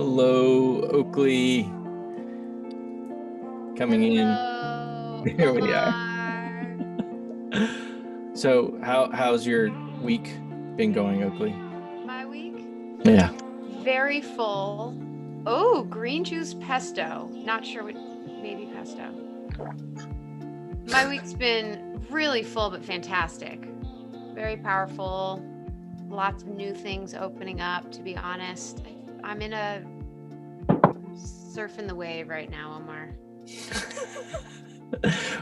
Hello, Oakley, coming in. Hello, Here we are. Omar. So, how's your week been going, Oakley? My week? Yeah. Very full. Oh, green juice pesto. Not sure what, maybe pesto. My week's been really full but fantastic. Very powerful. Lots of new things opening up, to be honest. I'm in a surfing the wave right now, Omar.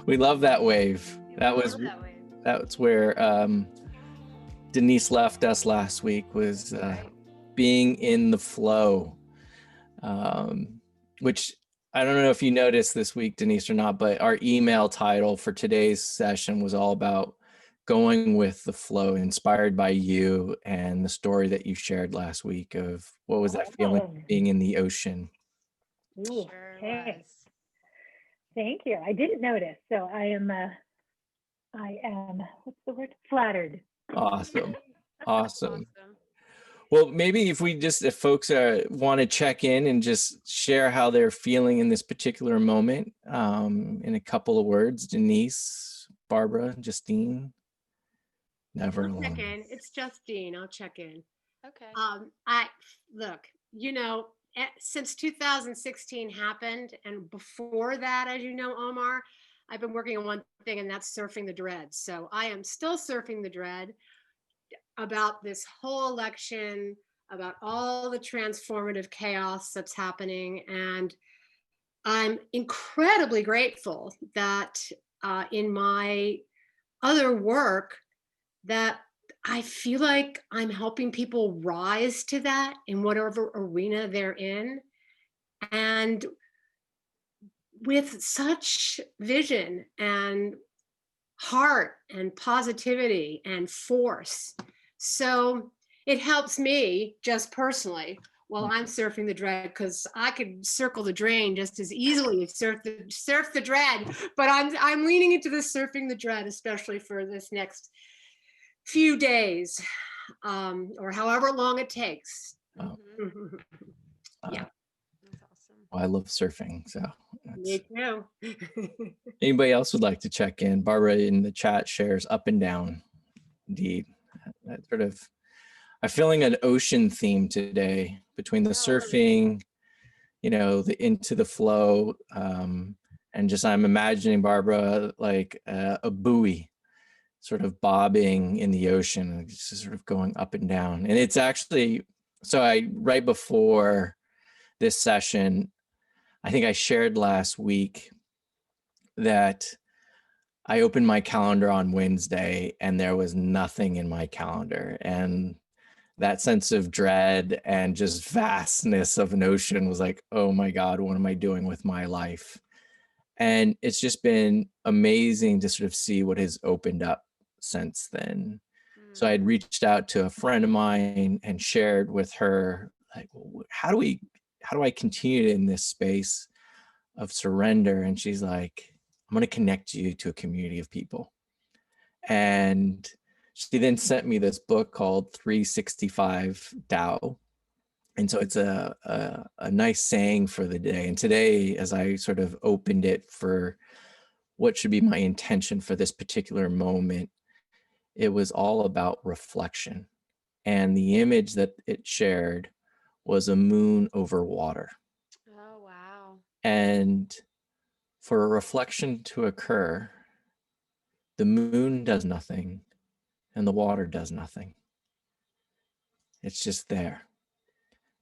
We love that wave. That's where Denise left us last week, was Right. being in the flow, which I don't know if you noticed this week, Denise, or not, but our email title for today's session was all about going with the flow, inspired by you and the story that you shared last week of what was that feeling of being in the ocean. Ooh, Sure okay. was. Thank you. I didn't notice, so I am, what's the word? Flattered. Awesome. Awesome. Well, maybe if folks want to check in and just share how they're feeling in this particular moment, in a couple of words. Denise, Barbara, Justine. Never I'll check alone. in. It's Justine. I'll check in. Okay. I look, since 2016 happened, and before that, as you know, Omar, I've been working on one thing, and that's surfing the dread. So I am still surfing the dread about this whole election, about all the transformative chaos that's happening, and I'm incredibly grateful that in my other work that I feel like I'm helping people rise to that in whatever arena they're in. And with such vision and heart and positivity and force. So it helps me just personally while I'm surfing the dread, because I could circle the drain just as easily as surf the dread. But I'm leaning into this surfing the dread, especially for this next few days, or however long it takes. Oh. Yeah. That's awesome. Well, I love surfing, so Me too. anybody else would like to check in? Barbara in the chat shares up and down. Indeed, that sort of, I'm feeling an ocean theme today between the surfing, the into the flow, and just I'm imagining Barbara like a buoy sort of bobbing in the ocean, just sort of going up and down. And it's actually, right before this session, I think I shared last week that I opened my calendar on Wednesday and there was nothing in my calendar. And that sense of dread and just vastness of an ocean was like, oh my God, what am I doing with my life? And it's just been amazing to sort of see what has opened up since then. So I had reached out to a friend of mine and shared with her, like, well, how do I continue in this space of surrender? And she's like, I'm going to connect you to a community of people. And she then sent me this book called 365 Tao. And so it's a nice saying for the day. And today, as I sort of opened it for what should be my intention for this particular moment, it was all about reflection. And the image that it shared was a moon over water. Oh, wow. And for a reflection to occur, the moon does nothing and the water does nothing. It's just there.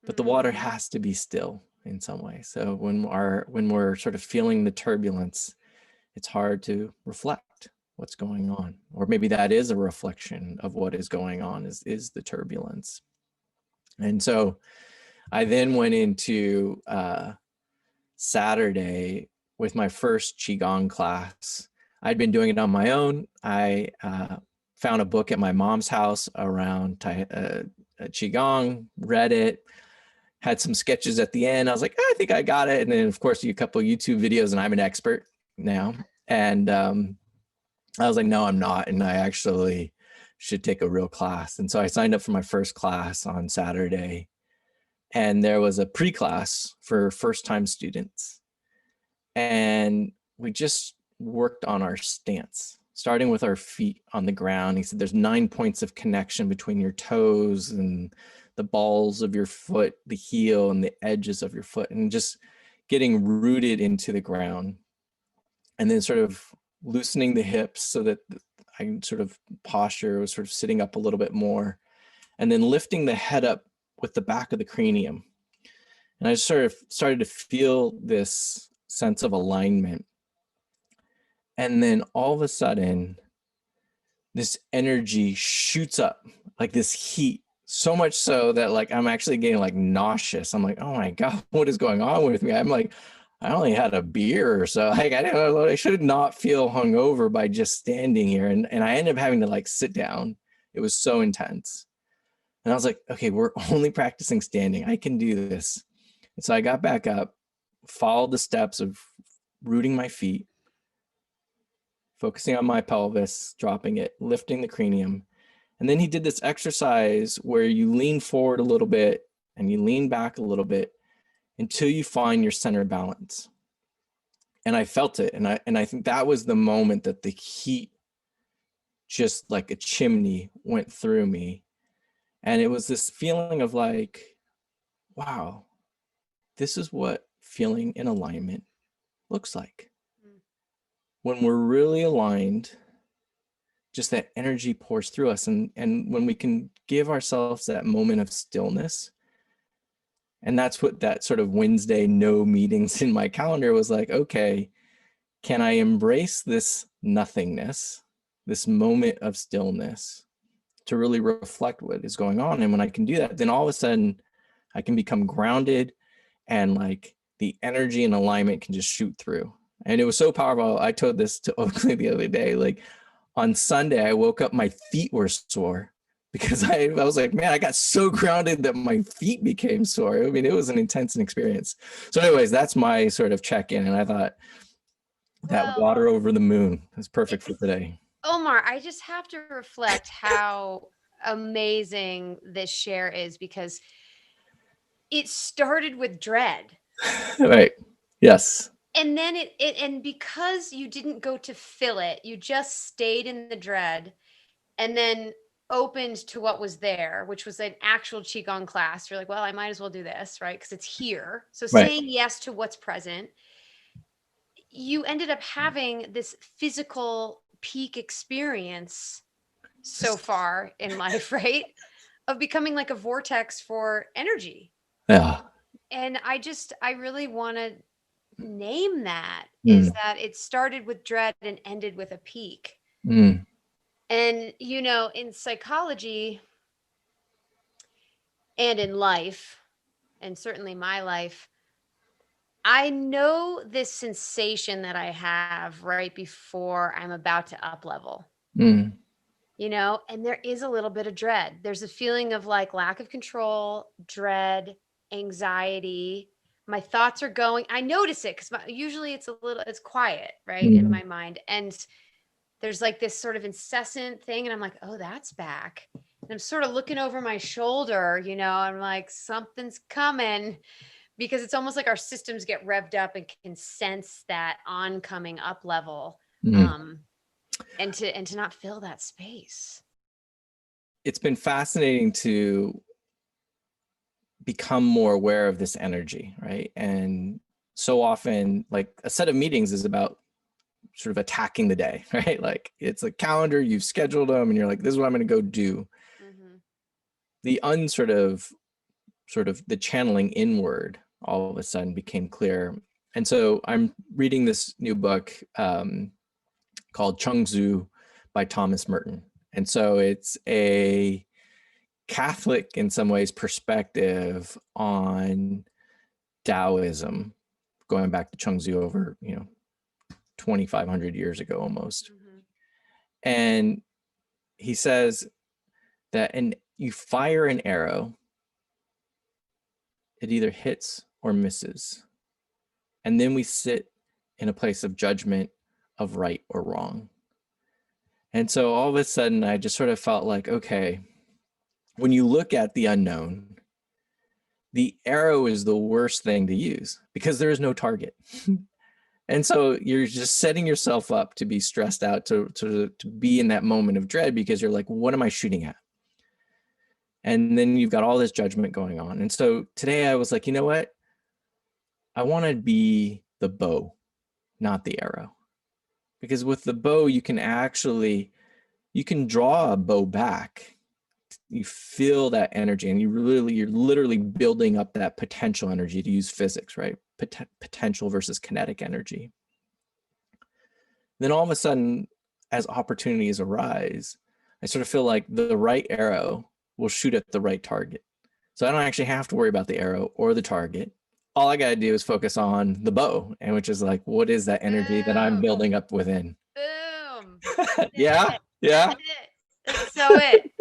But the water has to be still in some way. So when we're sort of feeling the turbulence, it's hard to reflect what's going on. Or maybe that is a reflection of what is going on, is the turbulence. And so I then went into Saturday with my first Qigong class. I'd been doing it on my own. I found a book at my mom's house around Qigong, read it, had some sketches at the end. I was like, I think I got it. And then, of course, a couple of YouTube videos, and I'm an expert now. And I was like, no, I'm not. And I actually should take a real class. And so I signed up for my first class on Saturday. and there was a pre-class for first-time students. And we just worked on our stance, starting with our feet on the ground. He said there's 9 points of connection between your toes and the balls of your foot, the heel and the edges of your foot, and just getting rooted into the ground. And then sort of loosening the hips so that I sort of posture was sort of sitting up a little bit more, and then lifting the head up with the back of the cranium. And I just sort of started to feel this sense of alignment. And then all of a sudden, this energy shoots up, like this heat, so much so that like I'm actually getting like nauseous. I'm like, oh my God, what is going on with me? I'm like, I only had a beer or so. Like I didn't know, I should not feel hungover by just standing here. And I ended up having to like sit down. It was so intense. And I was like, okay, we're only practicing standing. I can do this. And so I got back up, followed the steps of rooting my feet, focusing on my pelvis, dropping it, lifting the cranium. And then he did this exercise where you lean forward a little bit and you lean back a little bit until you find your center balance. And I felt it. And I think that was the moment that the heat, just like a chimney, went through me. And it was this feeling of like, wow, this is what feeling in alignment looks like. When we're really aligned, just that energy pours through us. And when we can give ourselves that moment of stillness, and that's what that sort of Wednesday no meetings in my calendar was like, okay, can I embrace this nothingness, this moment of stillness to really reflect what is going on? And when I can do that, then all of a sudden I can become grounded and like the energy and alignment can just shoot through. And it was so powerful. I told this to Oakley the other day, like on Sunday, I woke up, my feet were sore because I was like, man, I got so grounded that my feet became sore. I mean, it was an intense experience. So anyways, that's my sort of check-in. And I thought that Well, water over the moon is perfect for today. Omar, I just have to reflect how amazing this share is, because it started with dread. Right. Yes. And then and because you didn't go to fill it, you just stayed in the dread and then opened to what was there, which was an actual Qigong class. You're like, well, I might as well do this, right? Because it's here. So Right. saying yes to what's present, you ended up having this physical peak experience so far in life, right? Of becoming like a vortex for energy. Yeah. And I really want to name that, is that it started with dread and ended with a peak. Mm. And, you know, in psychology and in life, and certainly my life, I know this sensation that I have right before I'm about to up level, Mm. you know, and there is a little bit of dread. There's a feeling of like lack of control, dread, anxiety. My thoughts are going, I notice it because usually it's it's quiet, right, in my mind. And there's like this sort of incessant thing. And I'm like, oh, that's back. And I'm sort of looking over my shoulder, you know, I'm like, something's coming, because it's almost like our systems get revved up and can sense that oncoming up level. And to not fill that space. It's been fascinating to become more aware of this energy, right? And so often, like a set of meetings is about sort of attacking the day, right? Like it's a calendar, you've scheduled them, and you're like, this is what I'm going to go do. The sort of the channeling inward all of a sudden became clear. And so I'm reading this new book called Chung Tzu by Thomas Merton. And so it's a Catholic, in some ways, perspective on Taoism, going back to Chung Tzu over, 2,500 years ago almost. And he says that you fire an arrow, it either hits or misses. And then we sit in a place of judgment of right or wrong. And so all of a sudden, I just sort of felt like, okay, when you look at the unknown, the arrow is the worst thing to use because there is no target. And so you're just setting yourself up to be stressed out, to be in that moment of dread because you're like, what am I shooting at? And then you've got all this judgment going on. And so today I was like, you know what? I want to be the bow, not the arrow. Because with the bow, you can draw a bow back. You feel that energy, and you're literally building up that potential energy, to use physics, right? Potential versus kinetic energy. Then all of a sudden, as opportunities arise, I sort of feel like the right arrow will shoot at the right target. So I don't actually have to worry about the arrow or the target. All I got to do is focus on the bow, and which is like, what is that energy that I'm building up within? Boom. Yeah. Yeah. That's so it.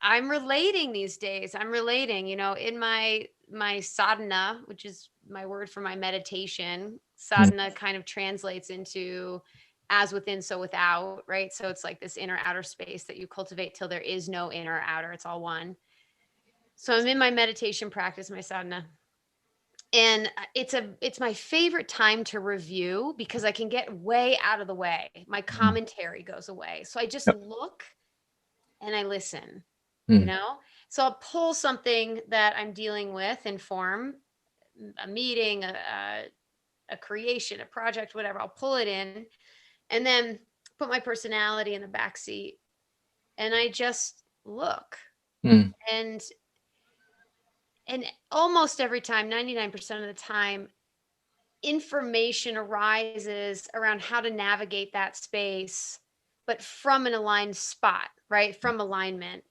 I'm relating these days. I'm relating, in my sadhana, which is my word for my meditation. Sadhana kind of translates into as within, so without, right? So it's like this inner outer space that you cultivate till there is no inner outer. It's all one. So I'm in my meditation practice, my sadhana. And it's my favorite time to review because I can get way out of the way. My commentary goes away. So I just look and I listen, So I'll pull something that I'm dealing with in form, a meeting, a creation, a project, whatever. I'll pull it in and then put my personality in the back seat. And I just look. And almost every time, 99% of the time, information arises around how to navigate that space, but from an aligned spot, right? From alignment.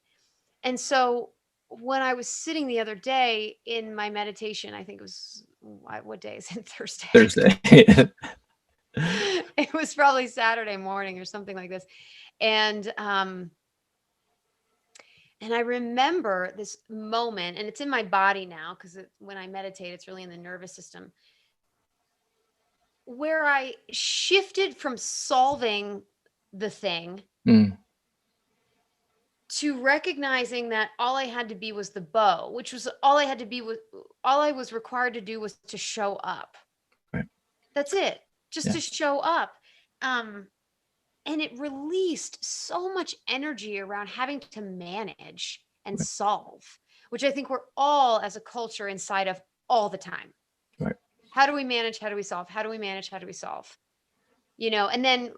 And so when I was sitting the other day in my meditation, I think it was, what day is it? Thursday. It was probably Saturday morning or something like this. And I remember this moment, and it's in my body now because when I meditate, it's really in the nervous system, where I shifted from solving the thing to recognizing that all I had to be was the bow, which was all I was required to do was to show up. Right. That's it. Just to show up. And it released so much energy around having to manage and solve, which I think we're all as a culture inside of all the time. Right. How do we manage? How do we solve? How do we manage? How do we solve? And then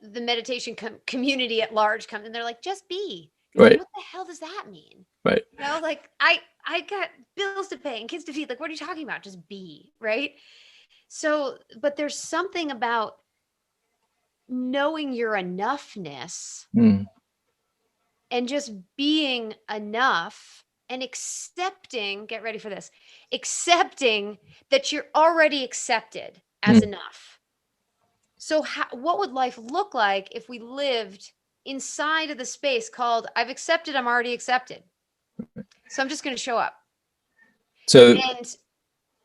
the meditation community at large comes and they're like, just be. Right. Like, what the hell does that mean? Right. Like I got bills to pay and kids to feed. Like, what are you talking about? Just be, right? So, but there's something about knowing your enoughness and just being enough and accepting, get ready for this, accepting that you're already accepted as enough. So what would life look like if we lived inside of the space called, I've accepted, I'm already accepted. So I'm just going to show up. And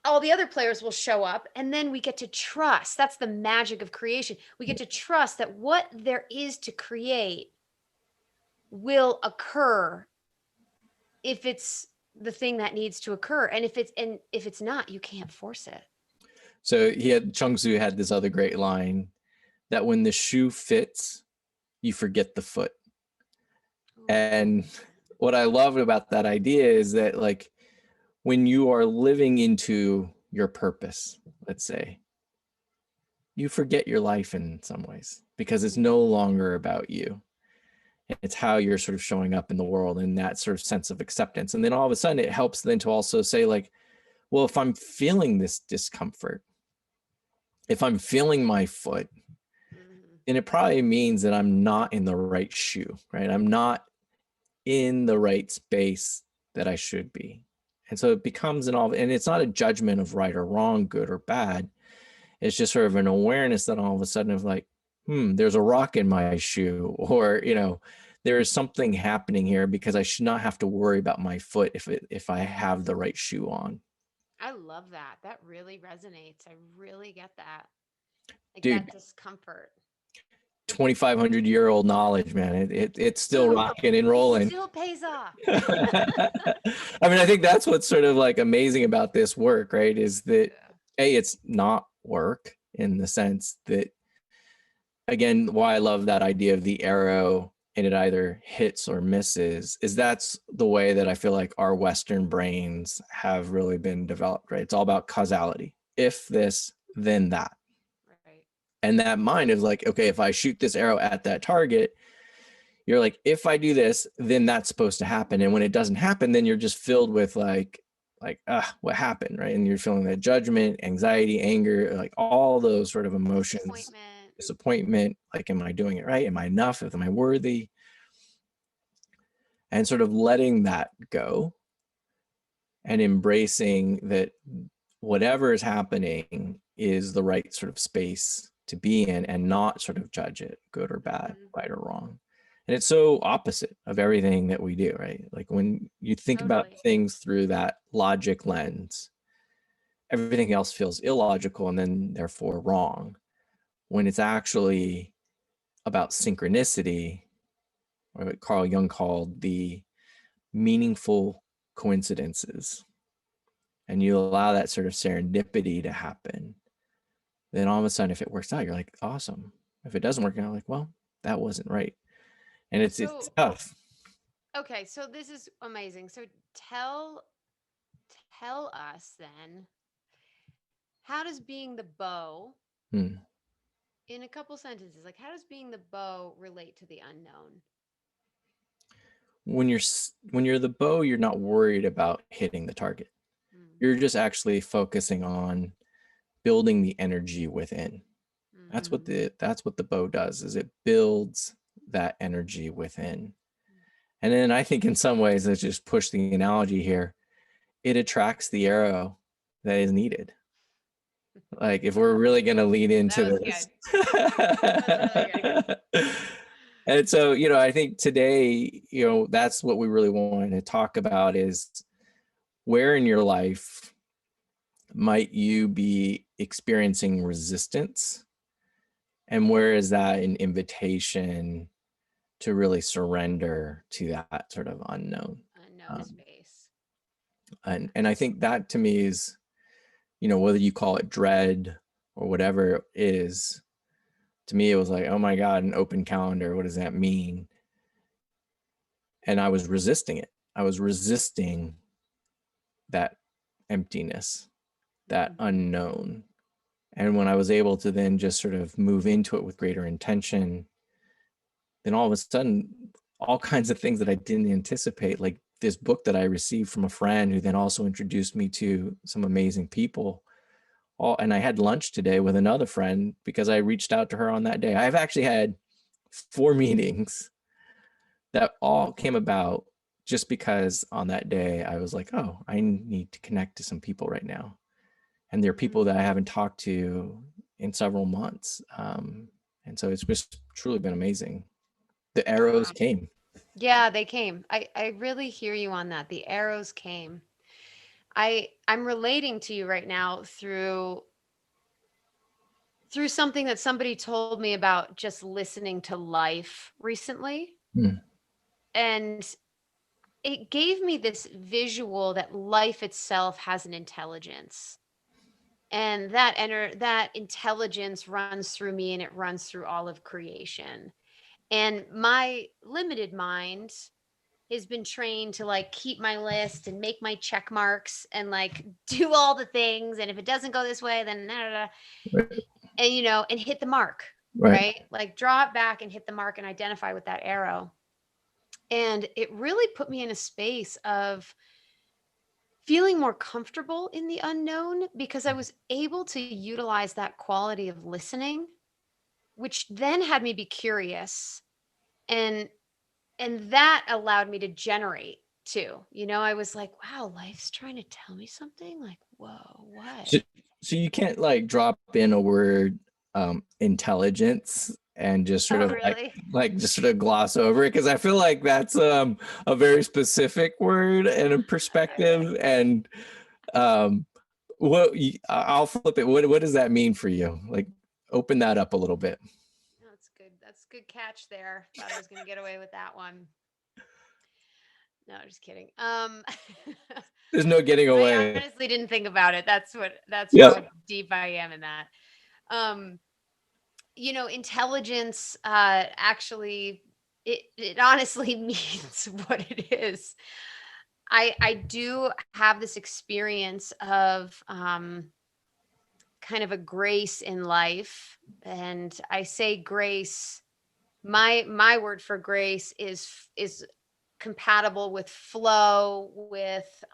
all the other players will show up, and then we get to trust. That's the magic of creation. We get to trust that what there is to create will occur if it's the thing that needs to occur. And if it's not, you can't force it. So Chung Tzu had this other great line that when the shoe fits, you forget the foot. And what I love about that idea is that, like, when you are living into your purpose, let's say, you forget your life in some ways because it's no longer about you. It's how you're sort of showing up in the world and that sort of sense of acceptance. And then all of a sudden it helps then to also say, like, well, if I'm feeling this discomfort, if I'm feeling my foot, then it probably means that I'm not in the right shoe, right? I'm not in the right space that I should be. And so it becomes and it's not a judgment of right or wrong, good or bad. It's just sort of an awareness that all of a sudden of like, there's a rock in my shoe, or, there is something happening here because I should not have to worry about my foot if I have the right shoe on. I love that. That really resonates. I really get that. Like, dude, that discomfort. 2,500-year-old knowledge, man. It's still Ooh, rocking and it rolling. still pays off. I mean, I think that's what's sort of like amazing about this work, right? Is that it's not work in the sense that, again, why I love that idea of the arrow and it either hits or misses is that's the way that I feel like our Western brains have really been developed, right? It's all about causality. If this, then that. Right. And that mind is like, okay, if I shoot this arrow at that target, you're like, if I do this, then that's supposed to happen. And when it doesn't happen, then you're just filled with like, what happened, right? And you're feeling that judgment, anxiety, anger, like all those sort of emotions, disappointment, like, am I doing it right? Am I enough? Am I worthy? And sort of letting that go and embracing that whatever is happening is the right sort of space to be in and not sort of judge it, good or bad, right or wrong. And it's so opposite of everything that we do, right? Like when you think about things through that logic lens, everything else feels illogical and then therefore wrong. When it's actually about synchronicity, or what Carl Jung called the meaningful coincidences, and you allow that sort of serendipity to happen, then all of a sudden, if it works out, you're like, awesome. If it doesn't work out, like, well, that wasn't right. And it's tough. Okay, so this is amazing. So tell us then, how does being the bow, in a couple sentences, like how does being the bow relate to the unknown? When you're the bow, you're not worried about hitting the target. You're just actually focusing on building the energy within. That's what the bow does, is it builds that energy within. And then I think in some ways, let's just push the analogy here, it attracts the arrow that is needed. Like if we're really going to lean into this. And so, I think today, that's what we really wanted to talk about is where in your life might you be experiencing resistance? And where is that an invitation to really surrender to that sort of unknown space? And I think that to me is, whether you call it dread or whatever it is, to me, it was like, oh my God, an open calendar. What does that mean? And I was resisting it. I was resisting that emptiness, that unknown. And when I was able to then just sort of move into it with greater intention, then all of a sudden, all kinds of things that I didn't anticipate, like this book that I received from a friend who then also introduced me to some amazing people. And I had lunch today with another friend because I reached out to her on that day. I've actually had 4 meetings that all came about just because on that day I was like, oh, I need to connect to some people right now. And there are people that I haven't talked to in several months. And so it's just truly been amazing. The arrows came. Yeah, they came. I really hear you on that. The arrows came. I'm relating to you right now through something that somebody told me about just listening to life recently. And it gave me this visual that life itself has an intelligence. And that intelligence runs through me and it runs through all of creation. And my limited mind has been trained to like keep my list and make my check marks and like do all the things. And if it doesn't go this way, then and and hit the mark, right? Like draw it back and hit the mark and identify with that arrow. And it really put me in a space of feeling more comfortable in the unknown because I was able to utilize that quality of listening, which then had me be curious. And that allowed me to generate too. I was like, wow, life's trying to tell me something. Like, whoa, what? So you can't like drop in a word intelligence and just sort of like just sort of gloss over it, because I feel like that's a very specific word and a perspective. And I'll flip it. What does that mean for you? Like open that up a little bit. That's good. That's Good catch there. Thought I was gonna get away with that one. No, just kidding. There's no getting I away. honestly didn't think about it. That's Yep. how deep I am in that. Intelligence actually it honestly means what it is. I do have this experience of kind of a grace in life, and I say grace. My word for grace is compatible with flow, with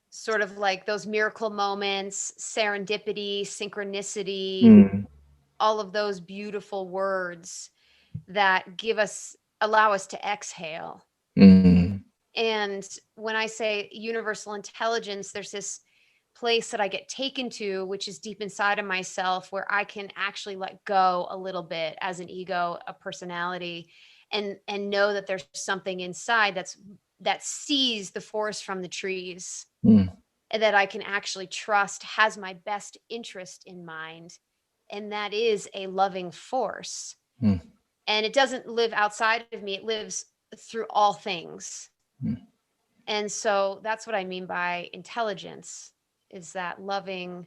sort of like those miracle moments, serendipity, synchronicity, Mm, all of those beautiful words that allow us to exhale. mm, And when I say universal intelligence, there's this place that I get taken to, which is deep inside of myself, where I can actually let go a little bit as an ego, a personality, and know that there's something inside that sees the forest from the trees, mm, and that I can actually trust has my best interest in mind. And that is a loving force. mm, And it doesn't live outside of me, it lives through all things. mm. And so that's what I mean by intelligence, is that loving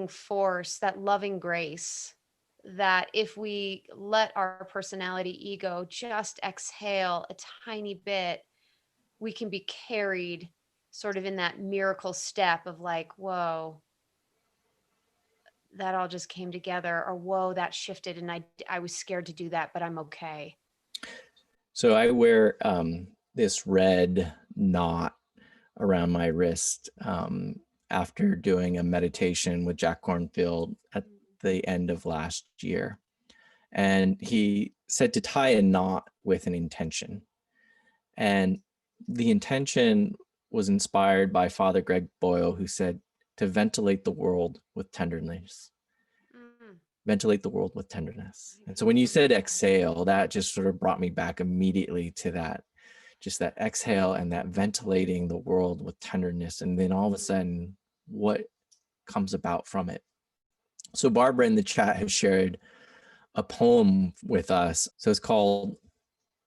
force, that loving grace, that if we let our personality ego just exhale a tiny bit, we can be carried sort of in that miracle step of like, whoa, that all just came together, or whoa, that shifted and I was scared to do that, but I'm okay. So I wear this red knot around my wrist after doing a meditation with Jack Cornfield at the end of last year. And he said to tie a knot with an intention. And the intention was inspired by Father Greg Boyle, who said to ventilate the world with tenderness. Ventilate the world with tenderness. And so when you said exhale, that just sort of brought me back immediately to that, just that exhale and that ventilating the world with tenderness. And then all of a sudden, what comes about from it? So Barbara in the chat has shared a poem with us. So it's called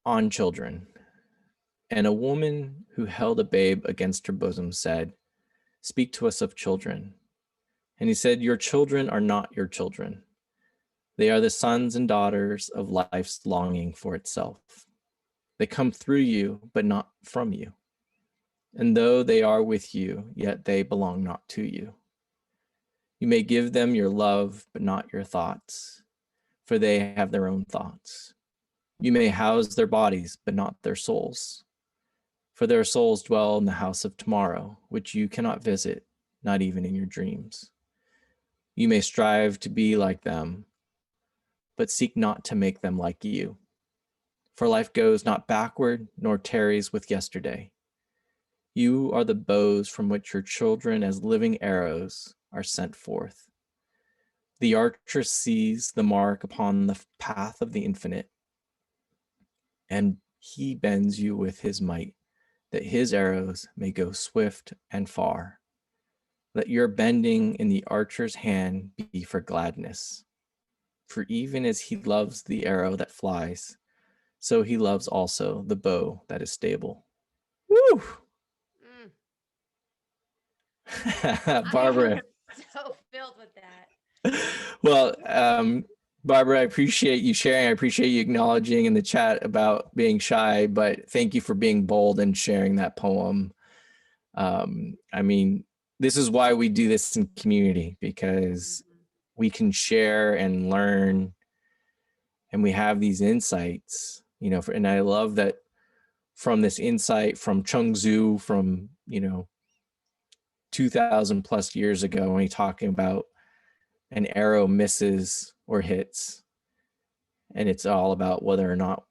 On Children. And a woman who held a babe against her bosom said, "Speak to us of children." And he said, "Your children are not your children. They are the sons and daughters of life's longing for itself. They come through you, but not from you. And though they are with you, yet they belong not to you. You may give them your love, but not your thoughts, for they have their own thoughts. You may house their bodies, but not their souls, for their souls dwell in the house of tomorrow, which you cannot visit, not even in your dreams. You may strive to be like them, but seek not to make them like you. For life goes not backward, nor tarries with yesterday. You are the bows from which your children as living arrows are sent forth. The archer sees the mark upon the path of the infinite, and he bends you with his might, that his arrows may go swift and far. Let your bending in the archer's hand be for gladness. For even as he loves the arrow that flies, so he loves also the bow that is stable. Woo! Barbara. So filled with that. Well, Barbara, I appreciate you sharing. I appreciate you acknowledging in the chat about being shy, but thank you for being bold and sharing that poem. I mean, this is why we do this in community, because we can share and learn, and we have these insights, and I love that from this insight from Chung Tzu from, 2000 plus years ago, when he's talking about an arrow misses or hits, and it's all about whether or not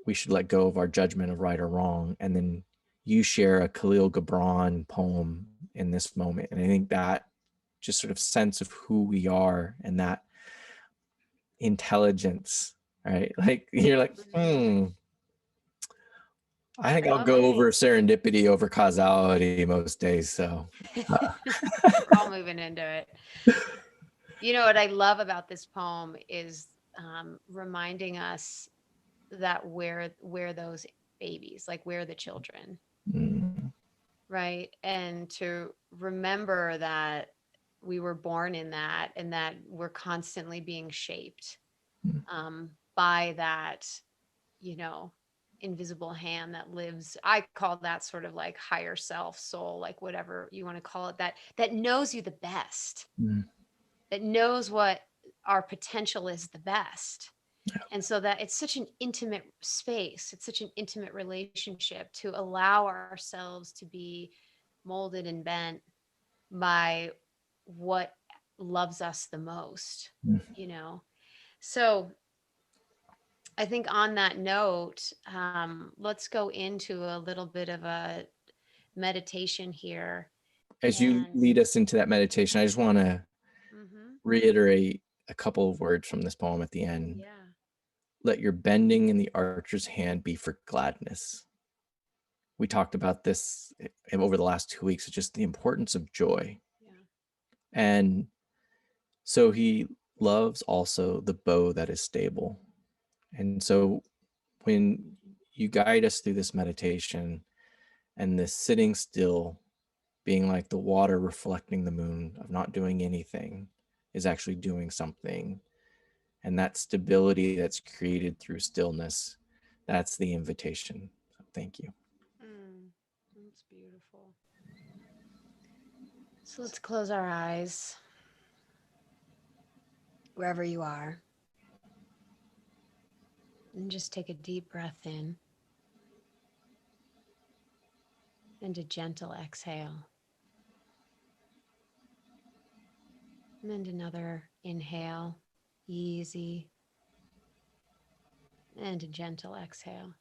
we should let go of our judgment of right or wrong. And then you share a Khalil Gibran poem in this moment. And I think that just sort of sense of who we are and that intelligence, right? Like you're like, I think I'll go over serendipity over causality most days. So we're all moving into it. You know what I love about this poem is reminding us that we're those babies, like we're the children, Mm. right? And to remember that we were born in that, and that we're constantly being shaped Mm. by that, you know, invisible hand that lives. I call that sort of like higher self, soul, like whatever you want to call it, that knows you the best, Mm. that knows what our potential is the best. Yeah. And so that it's such an intimate space, it's such an intimate relationship to allow ourselves to be molded and bent by what loves us the most, Mm. you know? So I think on that note, let's go into a little bit of a meditation here. As you And lead us into that meditation, I just want to mhm, reiterate a couple of words from this poem at the end. yeah, Let your bending in the archer's hand be for gladness. We talked about this over the last 2 weeks, just the importance of joy. yeah, And so he loves also the bow that is stable. And so when you guide us through this meditation and this sitting still, being like the water reflecting the moon, of not doing anything is actually doing something. And that stability that's created through stillness, that's the invitation. So thank you. that's beautiful. So let's close our eyes wherever you are and just take a deep breath in and a gentle exhale. And another inhale, easy, and a gentle exhale.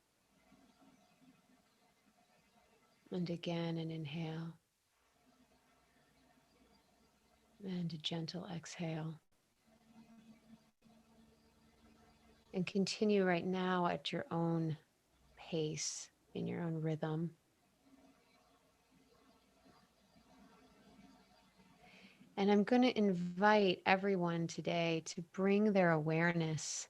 And again, an inhale and a gentle exhale. And continue right now at your own pace, in your own rhythm. And I'm going to invite everyone today to bring their awareness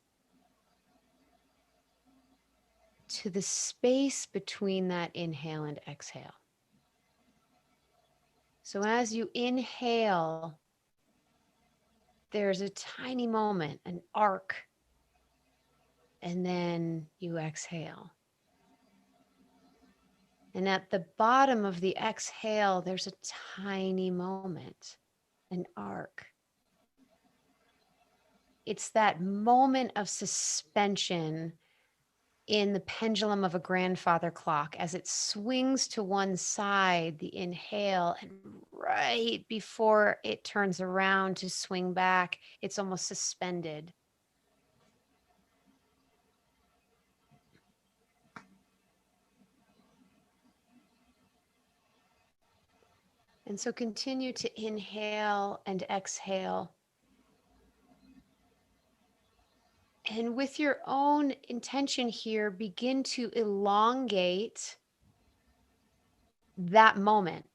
to the space between that inhale and exhale. So as you inhale, there's a tiny moment, an arc, and then you exhale. And at the bottom of the exhale, there's a tiny moment, an arc. It's that moment of suspension in the pendulum of a grandfather clock as it swings to one side, the inhale, and right before it turns around to swing back, it's almost suspended. And so continue to inhale and exhale. And with your own intention here, begin to elongate that moment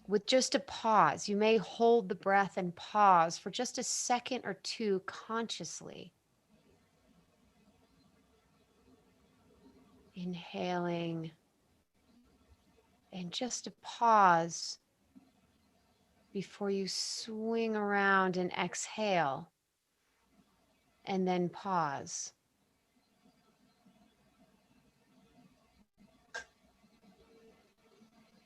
with just a pause. You may hold the breath and pause for just a second or two consciously. Inhaling and just a pause before you swing around and exhale, and then pause.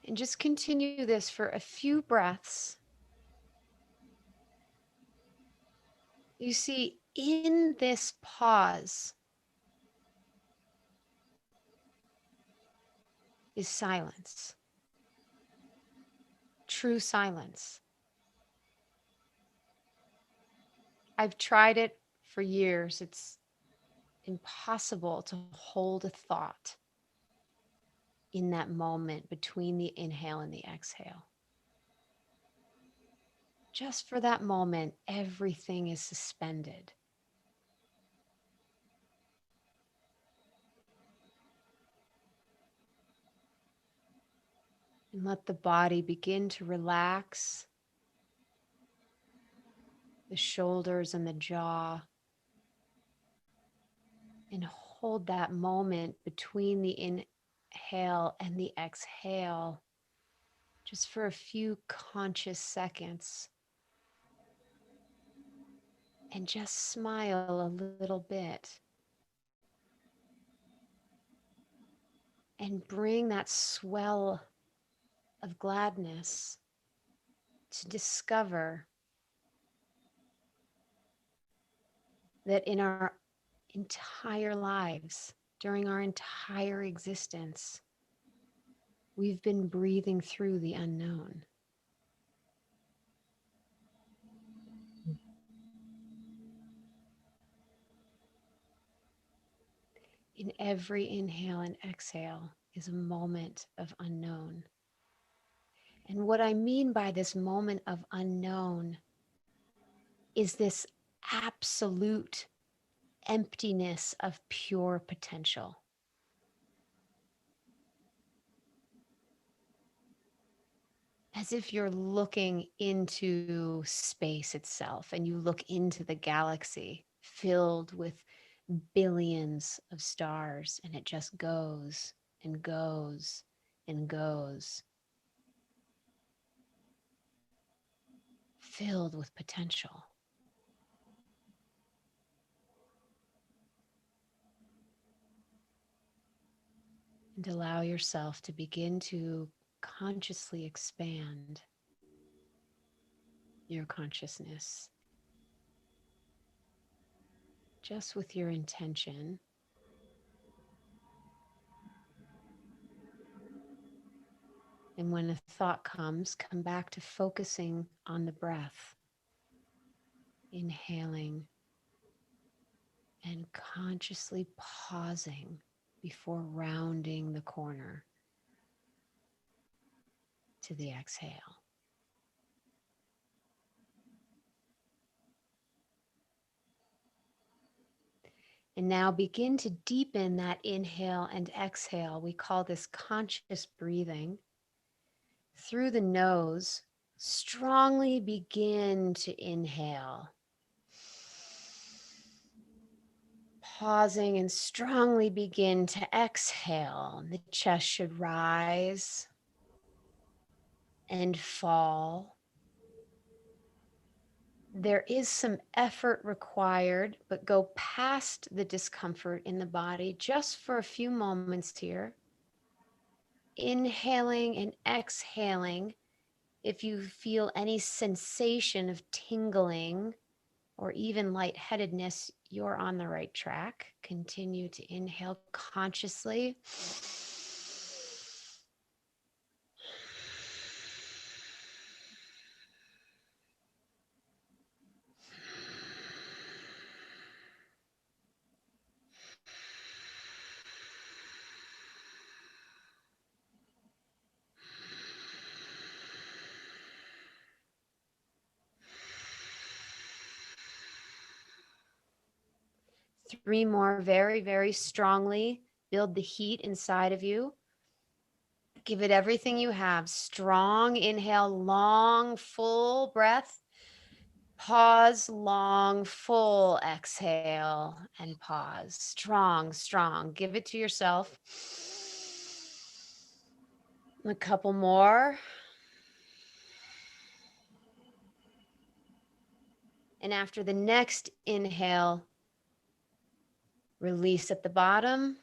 And just continue this for a few breaths. You see, in this pause is silence, true silence. I've tried it for years. It's impossible to hold a thought in that moment between the inhale and the exhale. Just for that moment, everything is suspended. And let the body begin to relax, the shoulders and the jaw. And hold that moment between the inhale and the exhale just for a few conscious seconds. And just smile a little bit. And bring that swell of gladness to discover that in our entire lives, during our entire existence, we've been breathing through the unknown. In every inhale and exhale is a moment of unknown. And what I mean by this moment of unknown is this absolute emptiness of pure potential. As if you're looking into space itself and you look into the galaxy filled with billions of stars, and it just goes and goes and goes, filled with potential. And allow yourself to begin to consciously expand your consciousness just with your intention. And when a thought comes, come back to focusing on the breath, inhaling and consciously pausing before rounding the corner to the exhale. And now begin to deepen that inhale and exhale. We call this conscious breathing. Through the nose, strongly begin to inhale. Pausing and strongly begin to exhale. The chest should rise and fall. There is some effort required, but go past the discomfort in the body just for a few moments here. Inhaling and exhaling. If you feel any sensation of tingling or even lightheadedness, you're on the right track. Continue to inhale consciously. Three more very, very strongly. Build the heat inside of you. Give it everything you have. Strong inhale, long, full breath. Pause, long, full exhale, and pause. Strong, strong. Give it to yourself. A couple more. And after the next inhale, release at the bottom.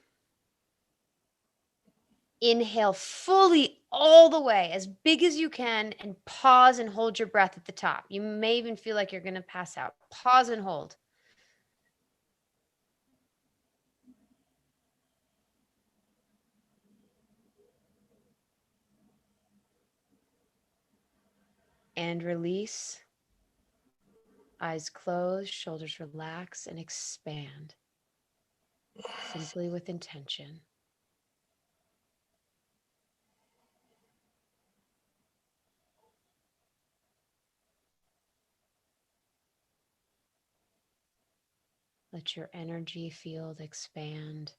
Inhale fully all the way, as big as you can, and pause and hold your breath at the top. You may even feel like you're going to pass out. Pause and hold. And release. Eyes closed, shoulders relax, and expand. Simply with intention. Let your energy field expand.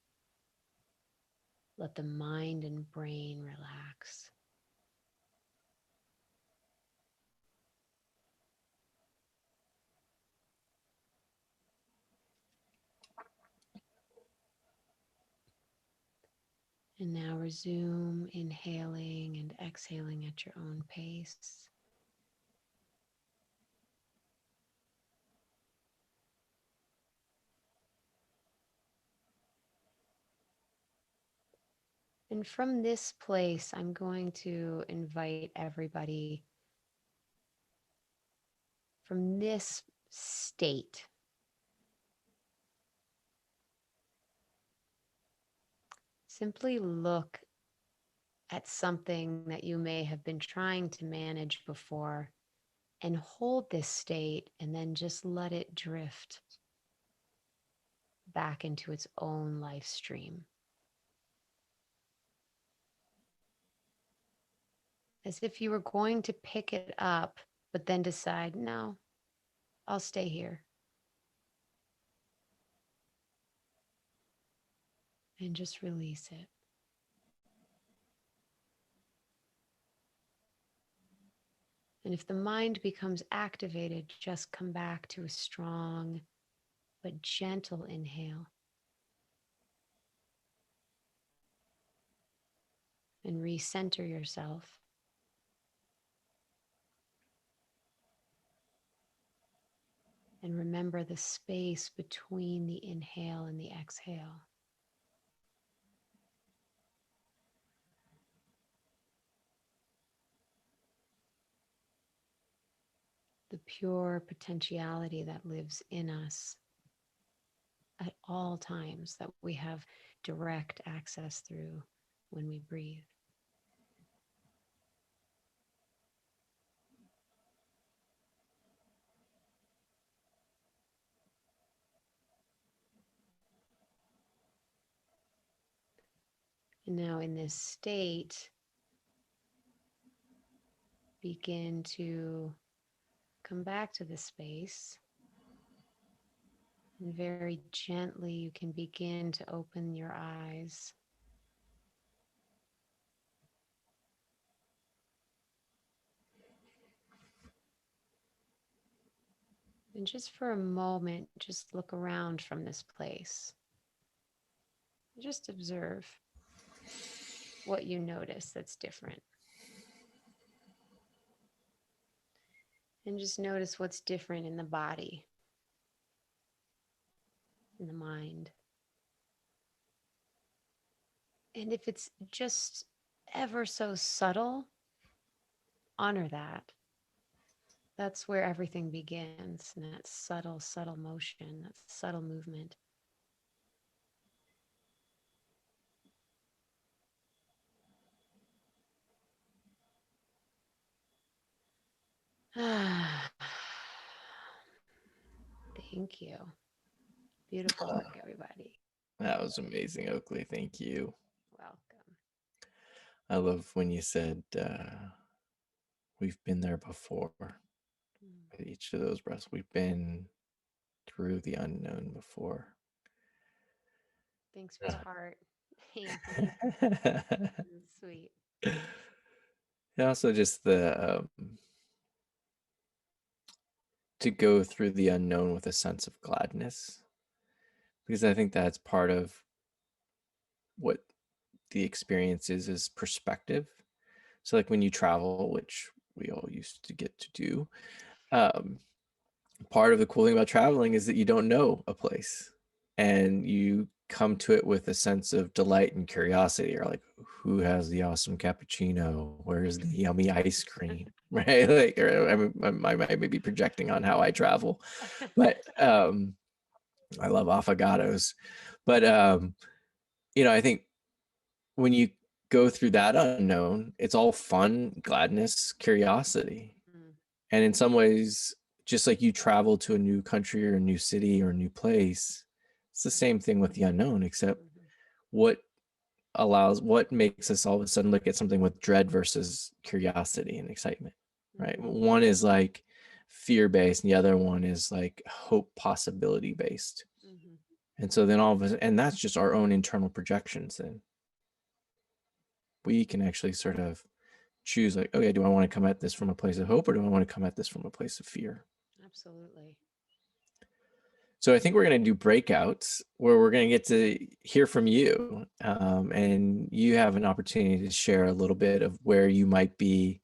Let the mind and brain relax. And now resume inhaling and exhaling at your own pace. And from this place, I'm going to invite everybody from this state. Simply look at something that you may have been trying to manage before and hold this state and then just let it drift back into its own life stream. As if you were going to pick it up, but then decide, no, I'll stay here. And just release it. And if the mind becomes activated, just come back to a strong but gentle inhale. And recenter yourself. And remember the space between the inhale and the exhale. The pure potentiality that lives in us at all times, that we have direct access through when we breathe. And now in this state, begin to come back to the space. And very gently, you can begin to open your eyes. And just for a moment, just look around from this place. Just observe what you notice that's different. And just notice what's different in the body, in the mind. And if it's just ever so subtle, honor that. That's where everything begins, and that subtle, subtle motion, that subtle movement. Thank you. Beautiful work, everybody. That was amazing, Oakley. Thank you. Welcome. I love when you said we've been there before. With each of those breaths, we've been through the unknown before. Thanks for the heart, Anthony. Sweet. And also just the to go through the unknown with a sense of gladness, because I think that's part of what the experience is perspective. So like when you travel, which we all used to get to do, part of the cool thing about traveling is that you don't know a place and you come to it with a sense of delight and curiosity. Or like, who has the awesome cappuccino? Where's the yummy ice cream? Right? Like, or I might be projecting on how I travel, but I love affogatos. But I think when you go through that unknown, it's all fun, gladness, curiosity. And in some ways, just like you travel to a new country or a new city or a new place, it's the same thing with the unknown, except what makes us all of a sudden look at something with dread versus curiosity and excitement, right? One is like fear-based and the other one is like hope possibility-based. And so then all of us, and that's just our own internal projections. Then we can actually sort of choose like, okay, do I want to come at this from a place of hope or do I want to come at this from a place of fear? Absolutely. So I think we're going to do breakouts where we're going to get to hear from you. And you have an opportunity to share a little bit of where you might be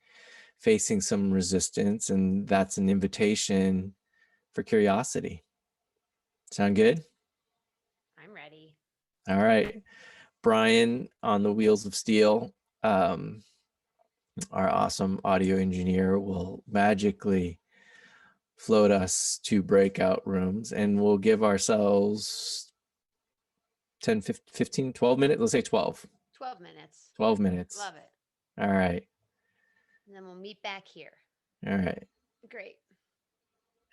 facing some resistance. And that's an invitation for curiosity. Sound good? I'm ready. All right. Brian on the wheels of steel, our awesome audio engineer, will magically float us to breakout rooms, and we'll give ourselves 10, 15, 12 minutes. Let's say 12. 12 minutes. 12 minutes. Love it. All right. And then we'll meet back here. All right. Great.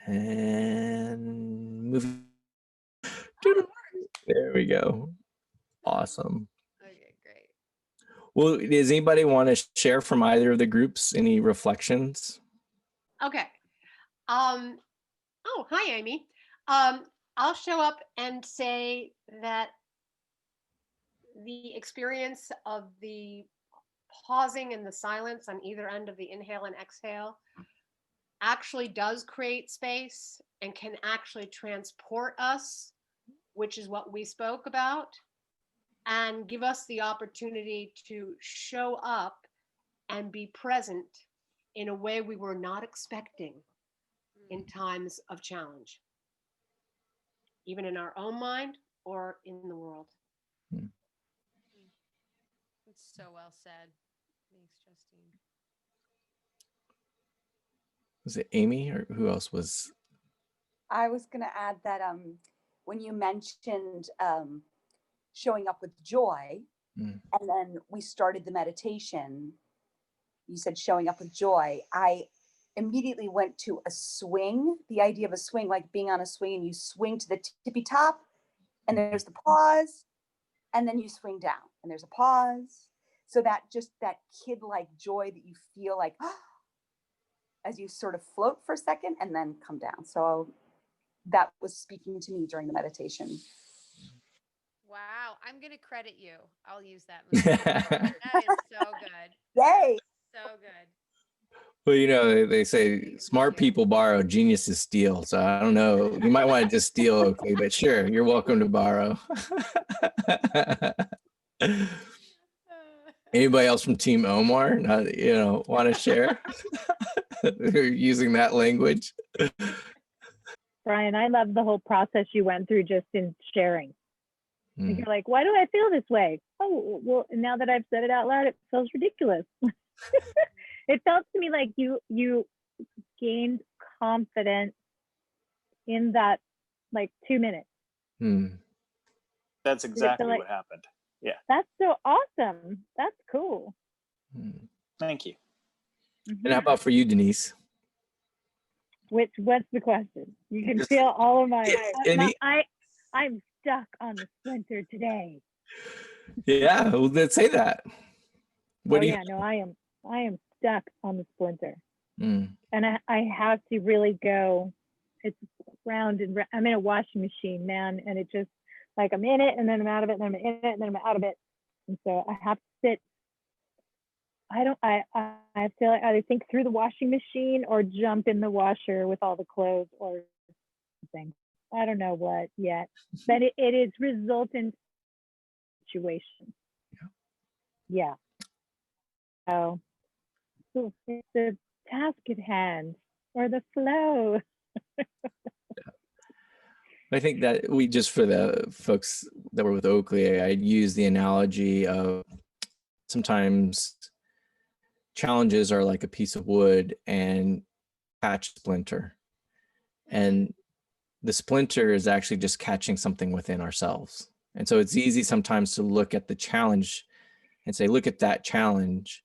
And move. There we go. Awesome. Okay, great. Well, does anybody want to share from either of the groups any reflections? Okay. Oh, hi, Amy. I'll show up and say that the experience of the pausing and the silence on either end of the inhale and exhale actually does create space and can actually transport us, which is what we spoke about, and give us the opportunity to show up and be present in a way we were not expecting in times of challenge, even in our own mind or in the world. It's so well said. Thanks, Justine. Was it Amy or who else was? I was going to add that when you mentioned showing up with joy, and then we started the meditation, you said showing up with joy. I immediately went to a swing, the idea of a swing, like being on a swing and you swing to the tippy top and there's the pause and then you swing down and there's a pause. So that just that kid-like joy that you feel like as you sort of float for a second and then come down. So that was speaking to me during the meditation. Wow, I'm going to credit you. I'll use that movie. That is so good. Yay! So good. Well, you know, they say smart people borrow, geniuses steal. So I don't know. You might want to just steal Oakley, but sure, you're welcome to borrow. Anybody else from Team Omar, want to share? They're using that language. Brian, I love the whole process you went through just in sharing. And you're like, why do I feel this way? Oh, well, now that I've said it out loud, it feels ridiculous. It felt to me like you gained confidence in that like 2 minutes. That's exactly what happened. Yeah. That's so awesome. That's cool. Thank you. And how about for you, Denise? What's the question? You can feel all of my, I'm stuck on the splinter today. Yeah, well, let's say that. I am stuck on the splinter. And I have to really go, it's round and round. I'm in a washing machine, man. And it just like, I'm in it and then I'm out of it and then I'm in it and then I'm out of it. And so I have to sit. I have to either think through the washing machine or jump in the washer with all the clothes or something. I don't know what yet, but it is resultant situation. Yeah. So it's the task at hand or the flow. I think that for the folks that were with Oakley, I'd use the analogy of sometimes challenges are like a piece of wood and catch splinter. And the splinter is actually just catching something within ourselves. And so it's easy sometimes to look at the challenge and say, look at that challenge.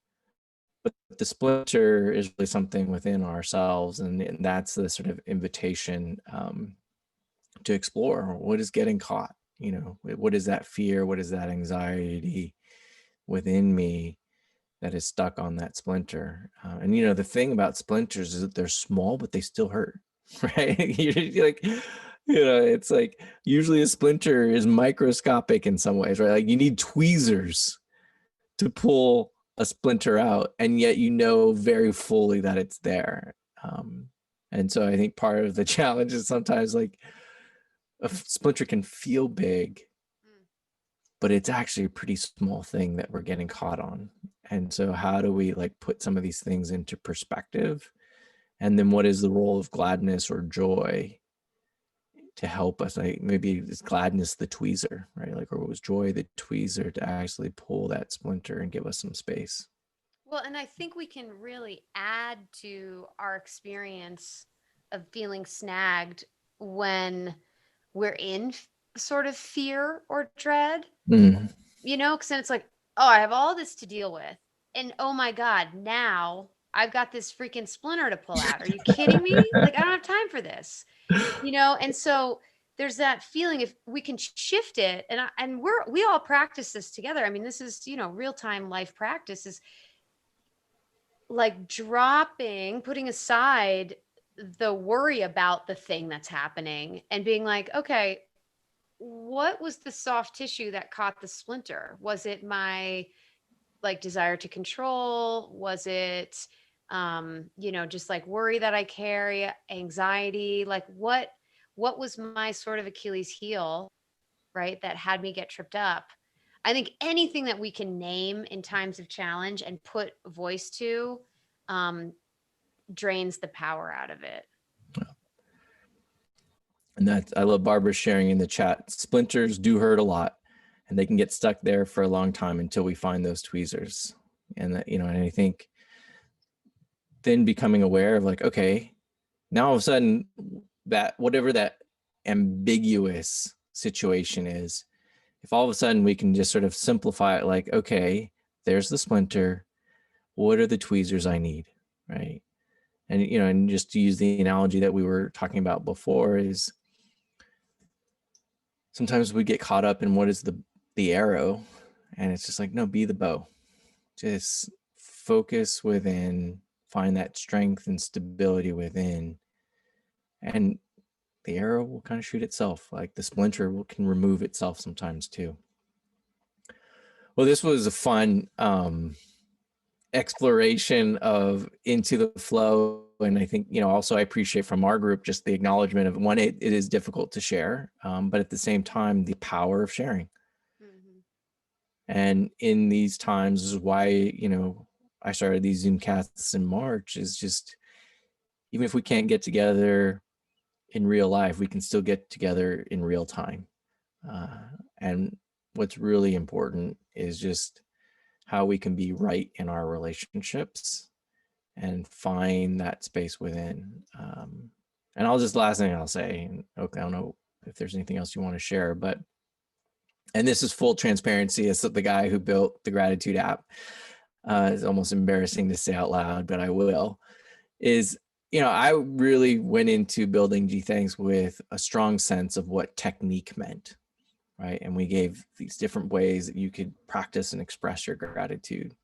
But the splinter is really something within ourselves. And that's the sort of invitation to explore what is getting caught, what is that fear? What is that anxiety within me that is stuck on that splinter? And the thing about splinters is that they're small, but they still hurt, right? You're like, it's like usually a splinter is microscopic in some ways, right? Like you need tweezers to pull a splinter out, and yet very fully that it's there. And so I think part of the challenge is sometimes like a splinter can feel big, but it's actually a pretty small thing that we're getting caught on. And so how do we like put some of these things into perspective? And then what is the role of gladness or joy to help us? Like maybe is gladness the tweezer, right? Like, or was joy the tweezer to actually pull that splinter and give us some space? Well, and I think we can really add to our experience of feeling snagged when we're in sort of fear or dread, you know, because then it's like, oh, I have all this to deal with. And oh my God, now I've got this freaking splinter to pull out. Are you kidding me? Like, I don't have time for this, you know? And so there's that feeling if we can shift it, and we all practice this together. I mean, this is, you know, real-time life practice is like putting aside the worry about the thing that's happening and being like, okay, what was the soft tissue that caught the splinter? Was it my like desire to control? Was it, you know, just like worry that I carry, anxiety? Like what was my sort of Achilles heel, right? That had me get tripped up. I think anything that we can name in times of challenge and put voice to, drains the power out of it. And that, I love Barbara sharing in the chat, splinters do hurt a lot and they can get stuck there for a long time until we find those tweezers. And that, you know, and I think then becoming aware of like, okay, now all of a sudden that whatever that ambiguous situation is, if all of a sudden we can just sort of simplify it like, okay, there's the splinter, what are the tweezers I need, right? And, you know, and just to use the analogy that we were talking about before is sometimes we get caught up in what is the arrow, and it's just like, no, be the bow. Just focus within, find that strength and stability within, and the arrow will kind of shoot itself. Like the splinter can remove itself sometimes too. Well, this was a fun exploration of into the flow. And I think, you know, also I appreciate from our group just the acknowledgement of one, it is difficult to share, but at the same time, the power of sharing. And in these times is why, you know, I started these Zoomcasts in March, is just, even if we can't get together in real life, we can still get together in real time. And what's really important is just how we can be right in our relationships and find that space within. And last thing I'll say, okay, I don't know if there's anything else you want to share, but, and this is full transparency as the guy who built the gratitude app, it's almost embarrassing to say out loud, but I will, is, you know, I really went into building gthx with a strong sense of what technique meant, right? And we gave these different ways that you could practice and express your gratitude.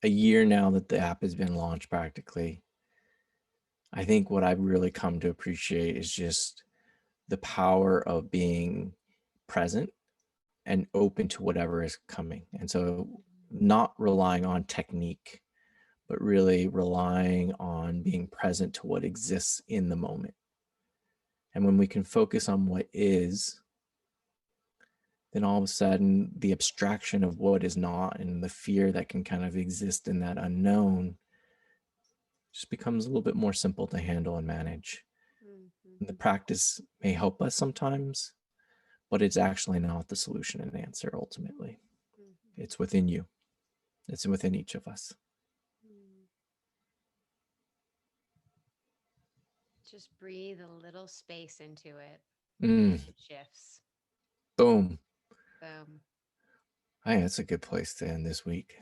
A year now that the app has been launched practically, I think what I've really come to appreciate is just the power of being present and open to whatever is coming. And so not relying on technique, but really relying on being present to what exists in the moment. And when we can focus on what is, then all of a sudden the abstraction of what is not and the fear that can kind of exist in that unknown just becomes a little bit more simple to handle and manage. And the practice may help us sometimes, but it's actually not the solution and answer ultimately. It's within you. It's within each of us. Just breathe a little space into it. It shifts. Boom. Boom. I think that's a good place to end this week.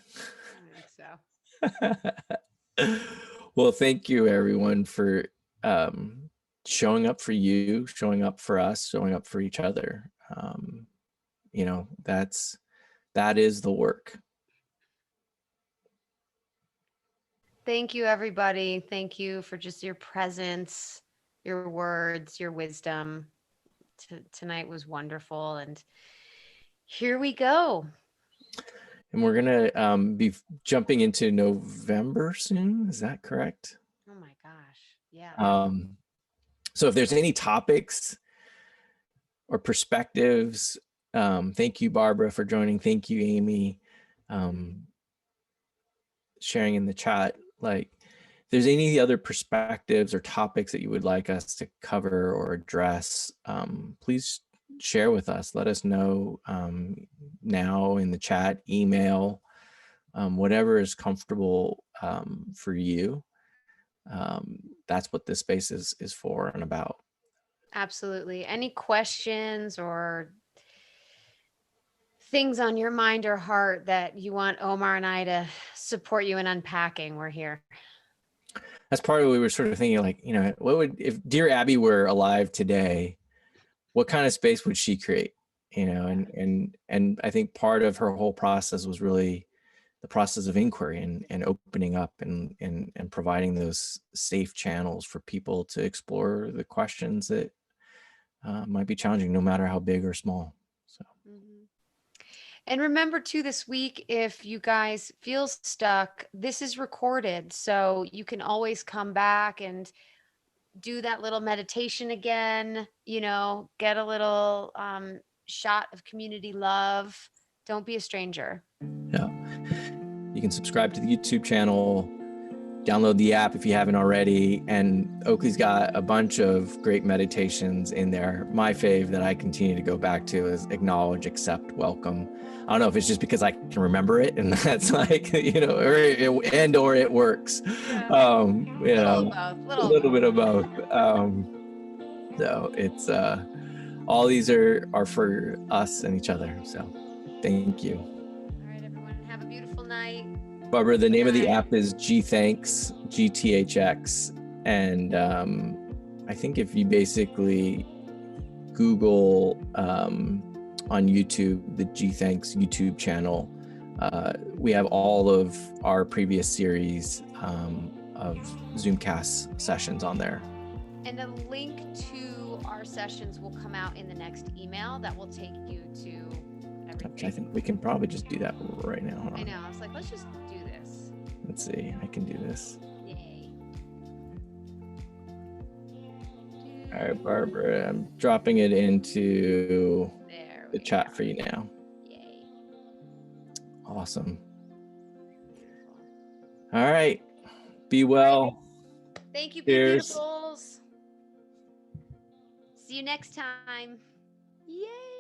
I think so. Well, thank you everyone for showing up for you, showing up for us, showing up for each other. You know, that is the work. Thank you, everybody. Thank you for just your presence, your words, your wisdom. Tonight was wonderful. And here we go. And we're going to be jumping into November soon. Is that correct? Oh my gosh. Yeah. So if there's any topics or perspectives, thank you, Barbara, for joining. Thank you, Amy, sharing in the chat. Like, if there's any other perspectives or topics that you would like us to cover or address, please share with us. Let us know now in the chat, email, whatever is comfortable for you. That's what this space is for and about. Absolutely. Any questions or things on your mind or heart that you want Omar and I to support you in unpacking, we're here. That's part of what we were sort of thinking, like, you know, what would, if dear Abby were alive today, what kind of space would she create? You know, and I think part of her whole process was really the process of inquiry and opening up and providing those safe channels for people to explore the questions that might be challenging, no matter how big or small. So. And remember too, this week, if you guys feel stuck, this is recorded, so you can always come back and do that little meditation again, you know, get a little shot of community love. Don't be a stranger. Yeah. You can subscribe to the YouTube channel, download the app if you haven't already, and Oakley's got a bunch of great meditations in there. My fave that I continue to go back to is acknowledge, accept, welcome. I don't know if it's just because I can remember it and that's like, you know, or it works. Yeah. You know, a little bit of both. So it's all these are for us and each other. So thank you. All right, everyone, have a beautiful night. Barbara, the name of the app is gthx, gthx, and I think if you basically Google on YouTube, the gthx YouTube channel, we have all of our previous series of Zoomcast sessions on there. And a link to our sessions will come out in the next email that will take you to everything. I think we can probably just do that right now. I know. I was like, let's just do this. Let's see. I can do this. Yay. All right, Barbara, I'm dropping it into the chat for you now. Yay. Awesome. All right. Be well. Thank you, Cheers. beautifuls. See you next time. Yay.